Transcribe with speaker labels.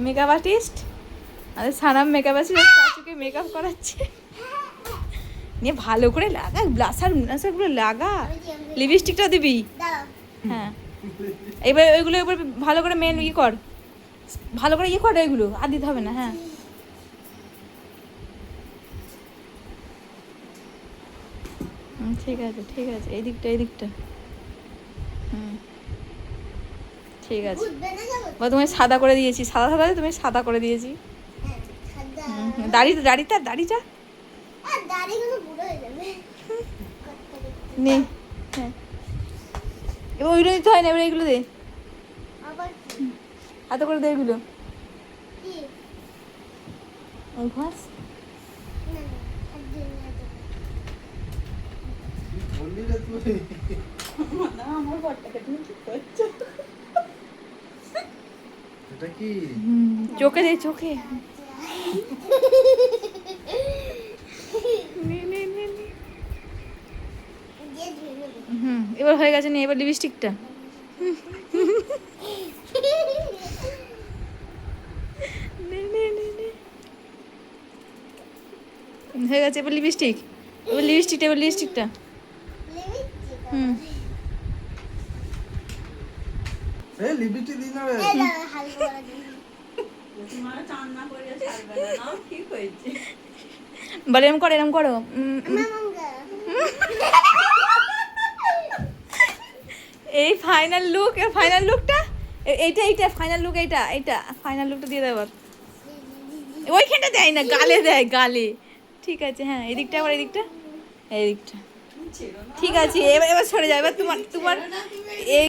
Speaker 1: Makeup artist, আমাদের Sanam makeup artist চাচুকে makeup করাচ্ছে। নিয়ে ভালো করে লাগা, ব্লাসারগুলো লাগা, লিপস্টিকটা দিবি। হ্যাঁ, এবার ওইগুলো এবার ভালো করে মেন কর, ভালো করে কর, ওইগুলো আর দিতে হবে না। হ্যাঁ, ঠিক আছে ঠিক আছে, এই দিকটা হুম ঠিক আছে। বা তুমি সাদা করে দিয়েছি, সাদা তুমি সাদা করে দিয়েছি। দাড়িটা নে। হ্যাঁ, এবার ওইগুলো দিতে হয় না, এবার এইগুলো দে, হাতে করে দে এগুলো। ঘাস আমার বরটাকে তুমি কি করছো? চোখে দে, চোখে। এবার হয়ে গেছে, এবার লিপস্টিকটা। হয়ে গেছে, এবার লিপস্টিকটা। হুম, বলে এরম করো। এই ফাইনাল লুকটা, এইটা ফাইনাল লুকটা দিয়ে দেবো। ওইখানটা দেয় না, গালে দেয়, গালে। ঠিক আছে, হ্যাঁ, এদিকটা ঠিক আছে। এবার সরে যাবে, তোমার